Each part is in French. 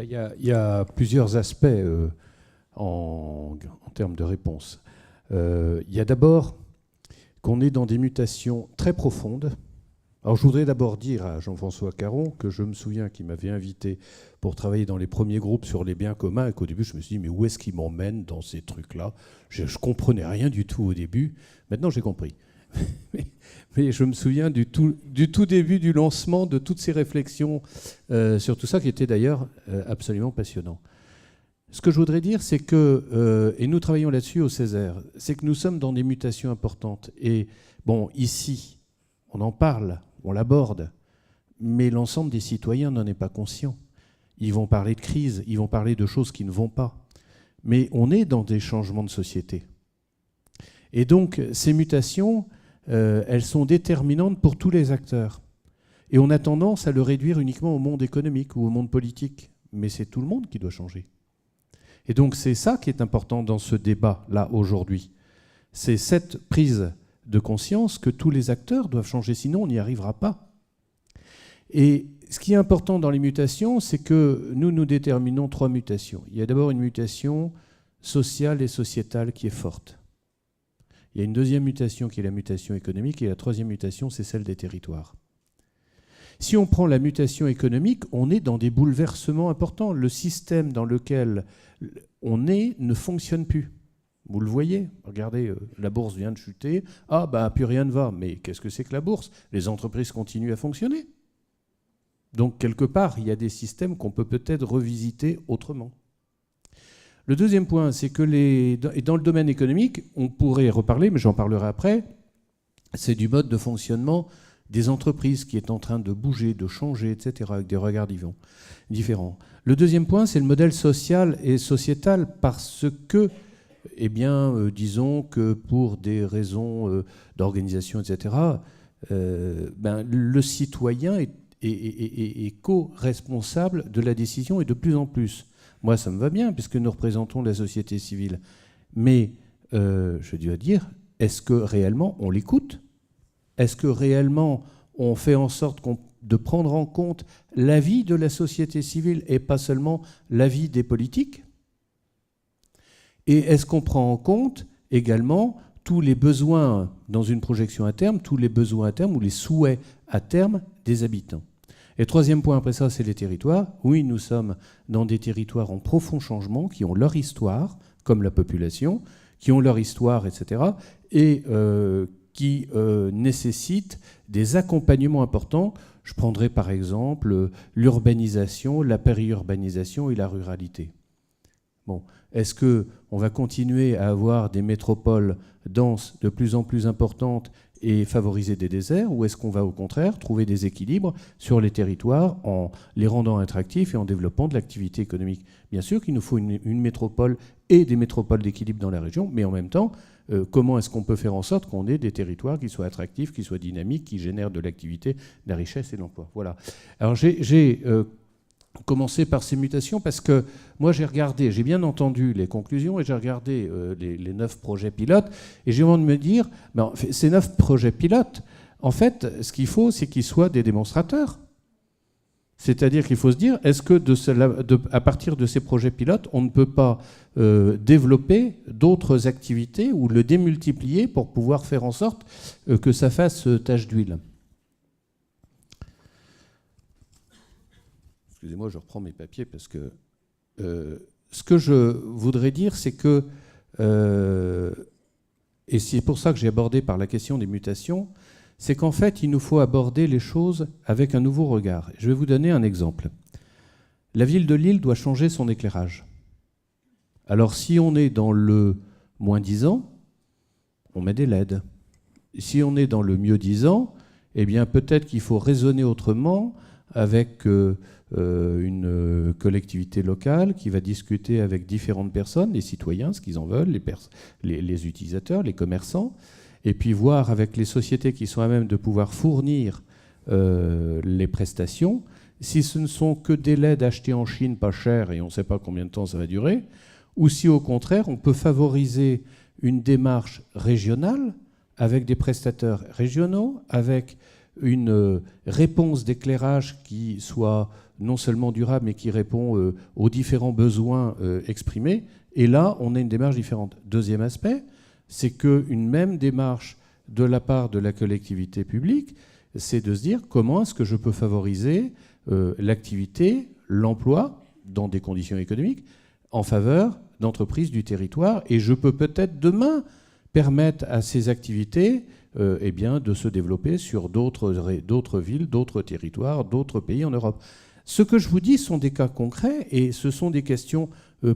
Il y a plusieurs aspects en termes de réponse. Il y a d'abord qu'on est dans des mutations très profondes. Alors je voudrais d'abord dire à Jean-François Caron que je me souviens qu'il m'avait invité pour travailler dans les premiers groupes sur les biens communs et qu'au début je me suis dit mais où est-ce qu'il m'emmène dans ces trucs-là ? Je ne comprenais rien du tout au début. Maintenant j'ai compris. Mais je me souviens du tout début du lancement de toutes ces réflexions sur tout ça qui était d'ailleurs absolument passionnant. Ce que je voudrais dire, c'est que, et nous travaillons là-dessus au Césaire, c'est que nous sommes dans des mutations importantes. Et bon, ici, on en parle, on l'aborde, mais l'ensemble des citoyens n'en est pas conscient. Ils vont parler de crise, ils vont parler de choses qui ne vont pas. Mais on est dans des changements de société. Et donc, ces mutations, elles sont déterminantes pour tous les acteurs. Et on a tendance à le réduire uniquement au monde économique ou au monde politique. Mais c'est tout le monde qui doit changer. Et donc c'est ça qui est important dans ce débat-là aujourd'hui. C'est cette prise de conscience que tous les acteurs doivent changer, sinon on n'y arrivera pas. Et ce qui est important dans les mutations, c'est que nous déterminons 3 mutations. Il y a d'abord une mutation sociale et sociétale qui est forte. Il y a une deuxième mutation qui est la mutation économique, et la troisième mutation, c'est celle des territoires. Si on prend la mutation économique, on est dans des bouleversements importants. Le système dans lequel on est ne fonctionne plus. Vous le voyez, regardez, la bourse vient de chuter. Ah, ben, plus rien ne va. Mais qu'est-ce que c'est que la bourse ? Les entreprises continuent à fonctionner. Donc, quelque part, il y a des systèmes qu'on peut peut-être revisiter autrement. Le deuxième point, c'est que dans le domaine économique, on pourrait reparler, mais j'en parlerai après, c'est du mode de fonctionnement des entreprises qui est en train de bouger, de changer, etc., avec des regards différents. Le deuxième point, c'est le modèle social et sociétal, parce que, disons que pour des raisons d'organisation, etc., le citoyen est co-responsable de la décision et de plus en plus. Moi, ça me va bien, puisque nous représentons la société civile. Mais, je dois dire, est-ce que réellement on l'écoute ? Est-ce que réellement on fait en sorte de prendre en compte l'avis de la société civile et pas seulement l'avis des politiques ? Et est-ce qu'on prend en compte également tous les besoins dans une projection à terme, tous les besoins à terme ou les souhaits à terme des habitants ? Et troisième point après ça, c'est les territoires. Oui, nous sommes dans des territoires en profond changement qui ont leur histoire, comme la population, qui ont leur histoire, etc., et qui nécessitent des accompagnements importants. Je prendrai par exemple l'urbanisation, la périurbanisation et la ruralité. Bon, est-ce qu'on va continuer à avoir des métropoles denses de plus en plus importantes et favoriser des déserts, ou est-ce qu'on va au contraire trouver des équilibres sur les territoires en les rendant attractifs et en développant de l'activité économique ? Bien sûr qu'il nous faut une métropole et des métropoles d'équilibre dans la région, mais en même temps, comment est-ce qu'on peut faire en sorte qu'on ait des territoires qui soient attractifs, qui soient dynamiques, qui génèrent de l'activité, de la richesse et de l'emploi ? Voilà. Alors j'ai commencé par ces mutations parce que moi j'ai bien entendu les conclusions et j'ai regardé les 9 projets pilotes et j'ai envie de me dire, ces 9 projets pilotes, en fait, ce qu'il faut, c'est qu'ils soient des démonstrateurs. C'est-à-dire qu'il faut se dire, est-ce que à partir de ces projets pilotes, on ne peut pas développer d'autres activités ou le démultiplier pour pouvoir faire en sorte que ça fasse tache d'huile ? Excusez-moi, je reprends mes papiers parce que ce que je voudrais dire, c'est que, et c'est pour ça que j'ai abordé par la question des mutations, c'est qu'en fait, il nous faut aborder les choses avec un nouveau regard. Je vais vous donner un exemple. La ville de Lille doit changer son éclairage. Alors, si on est dans le moins 10 ans, on met des LED. Si on est dans le mieux 10 ans, eh bien, peut-être qu'il faut raisonner autrement avec une collectivité locale qui va discuter avec différentes personnes, les citoyens, ce qu'ils en veulent, les utilisateurs, les commerçants, et puis voir avec les sociétés qui sont à même de pouvoir fournir les prestations. Si ce ne sont que des LED achetés en Chine pas cher et on ne sait pas combien de temps ça va durer, ou si au contraire on peut favoriser une démarche régionale avec des prestataires régionaux, avec une réponse d'éclairage qui soit non seulement durable, mais qui répond aux différents besoins exprimés. Et là, on a une démarche différente. Deuxième aspect, c'est qu'une même démarche de la part de la collectivité publique, c'est de se dire comment est-ce que je peux favoriser l'activité, l'emploi, dans des conditions économiques, en faveur d'entreprises du territoire. Et je peux peut-être demain permettre à ces activités de se développer sur d'autres villes, d'autres territoires, d'autres pays en Europe. Ce que je vous dis sont des cas concrets et ce sont des questions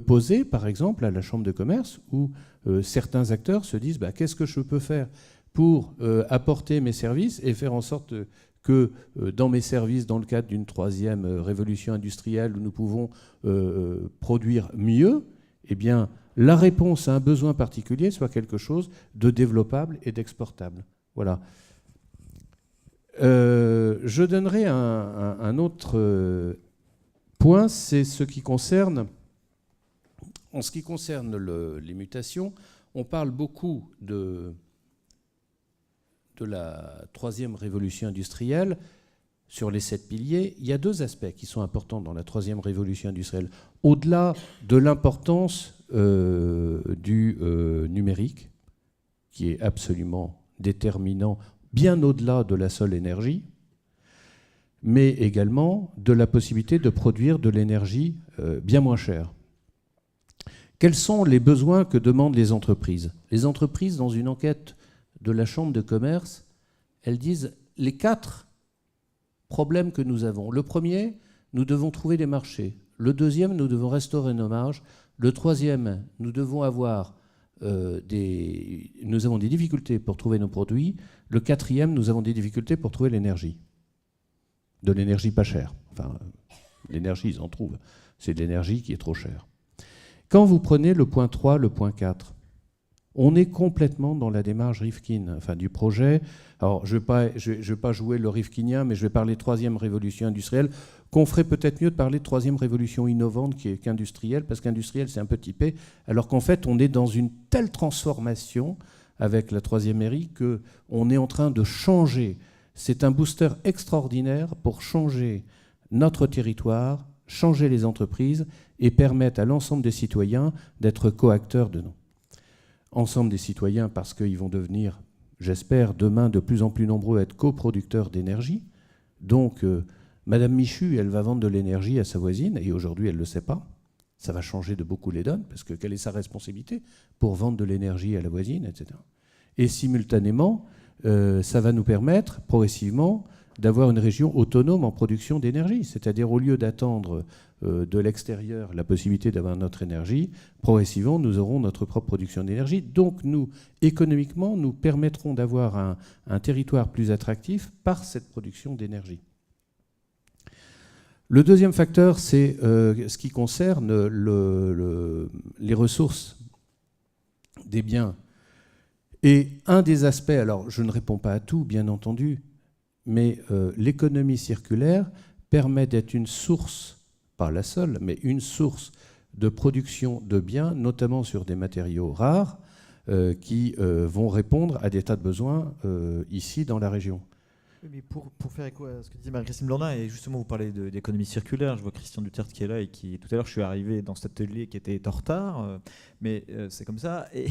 posées, par exemple, à la Chambre de commerce, où certains acteurs se disent qu'est-ce que je peux faire pour apporter mes services et faire en sorte que dans mes services, dans le cadre d'une troisième révolution industrielle où nous pouvons produire mieux, eh bien, la réponse à un besoin particulier soit quelque chose de développable et d'exportable. Voilà. Je donnerai un autre point, c'est ce qui concerne, en ce qui concerne les mutations, on parle beaucoup de la troisième révolution industrielle sur les 7 piliers. Il y a 2 aspects qui sont importants dans la troisième révolution industrielle. Au-delà de l'importance du numérique, qui est absolument déterminant, bien au-delà de la seule énergie, mais également de la possibilité de produire de l'énergie bien moins chère. Quels sont les besoins que demandent les entreprises ? Les entreprises, dans une enquête de la Chambre de commerce, elles disent les 4 problèmes que nous avons. Le premier, nous devons trouver des marchés. Le deuxième, nous devons restaurer nos marges. Le troisième, nous avons des difficultés pour trouver nos produits. Le quatrième, nous avons des difficultés pour trouver l'énergie. De l'énergie pas chère. Enfin, l'énergie, ils en trouvent. C'est de l'énergie qui est trop chère. Quand vous prenez le point 3, le point 4, on est complètement dans la démarche Rifkin, enfin du projet. Alors, je ne vais pas jouer le Rifkinien, mais je vais parler de troisième révolution industrielle, qu'on ferait peut-être mieux de parler de troisième révolution innovante qu'industrielle, parce qu'industrielle, c'est un peu typé, alors qu'en fait, on est dans une telle transformation avec la troisième ère qu'on est en train de changer. C'est un booster extraordinaire pour changer notre territoire, changer les entreprises et permettre à l'ensemble des citoyens d'être coacteurs de nous. Ensemble des citoyens parce qu'ils vont devenir, j'espère, demain de plus en plus nombreux à être coproducteurs d'énergie. Donc, Madame Michu, elle va vendre de l'énergie à sa voisine, et aujourd'hui, elle ne le sait pas. Ça va changer de beaucoup les donnes, parce que quelle est sa responsabilité pour vendre de l'énergie à la voisine, etc. Et simultanément, ça va nous permettre, progressivement, d'avoir une région autonome en production d'énergie. C'est-à-dire, au lieu d'attendre de l'extérieur la possibilité d'avoir notre énergie, progressivement, nous aurons notre propre production d'énergie. Donc, nous, économiquement, nous permettrons d'avoir un territoire plus attractif par cette production d'énergie. Le deuxième facteur, c'est ce qui concerne les ressources des biens. Et un des aspects, alors je ne réponds pas à tout, bien entendu, mais l'économie circulaire permet d'être une source, pas la seule, mais une source de production de biens, notamment sur des matériaux rares, qui vont répondre à des tas de besoins ici dans la région. Oui, mais pour faire écho à ce que disait Marie-Christine Blandin, et justement vous parlez d'économie circulaire, je vois Christian Duterte qui est là et qui, tout à l'heure je suis arrivé dans cet atelier qui était en retard, mais c'est comme ça, et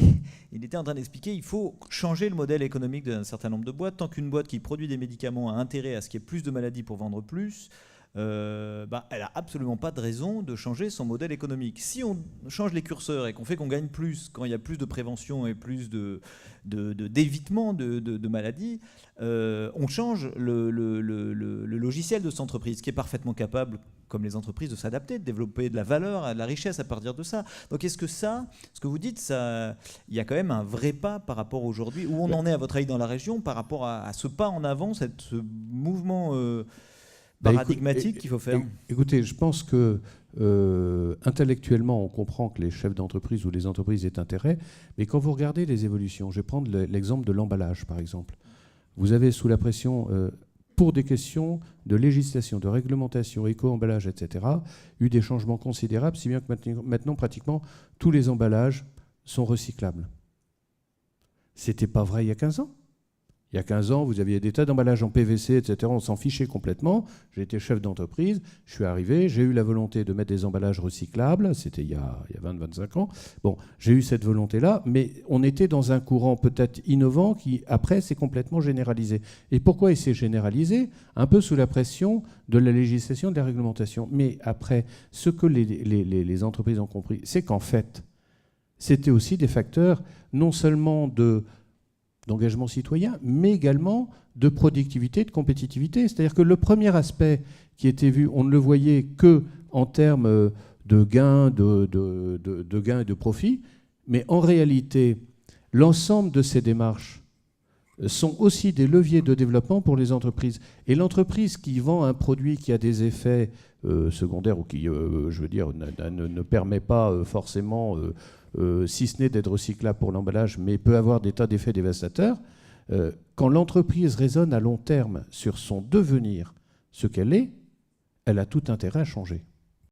il était en train d'expliquer qu'il faut changer le modèle économique d'un certain nombre de boîtes. Tant qu'une boîte qui produit des médicaments a intérêt à ce qu'il y ait plus de maladies pour vendre plus, elle n'a absolument pas de raison de changer son modèle économique. Si on change les curseurs et qu'on fait qu'on gagne plus quand il y a plus de prévention et plus d'évitement de maladies, on change le logiciel de cette entreprise qui est parfaitement capable, comme les entreprises, de s'adapter, de développer de la valeur, de la richesse à partir de ça. Donc est-ce que ça, ce que vous dites, il y a quand même un vrai pas par rapport aujourd'hui, où on en est à votre avis dans la région, par rapport à ce pas en avant, ce mouvement paradigmatique qu'il faut faire? Écoutez, je pense que intellectuellement, on comprend que les chefs d'entreprise ou les entreprises aient intérêt, mais quand vous regardez les évolutions, je vais prendre l'exemple de l'emballage, par exemple. Vous avez sous la pression, pour des questions de législation, de réglementation, éco-emballage, etc., eu des changements considérables, si bien que maintenant, pratiquement, tous les emballages sont recyclables. Ce n'était pas vrai il y a 15 ans. Il y a 15 ans, vous aviez des tas d'emballages en PVC, etc. On s'en fichait complètement. J'ai été chef d'entreprise, je suis arrivé, j'ai eu la volonté de mettre des emballages recyclables, c'était il y a 20-25 ans. Bon, j'ai eu cette volonté-là, mais on était dans un courant peut-être innovant qui, après, s'est complètement généralisé. Et pourquoi il s'est généralisé? Un peu sous la pression de la législation, de la réglementation. Mais après, ce que les entreprises ont compris, c'est qu'en fait, c'était aussi des facteurs non seulement d'engagement citoyen, mais également de productivité, de compétitivité. C'est-à-dire que le premier aspect qui était vu, on ne le voyait que en termes de gains, de gains et de profits, mais en réalité, l'ensemble de ces démarches sont aussi des leviers de développement pour les entreprises. Et l'entreprise qui vend un produit qui a des effets secondaires ou qui, je veux dire, ne permet pas forcément... si ce n'est d'être recyclable pour l'emballage, mais peut avoir des tas d'effets dévastateurs, quand l'entreprise raisonne à long terme sur son devenir, ce qu'elle est, elle a tout intérêt à changer.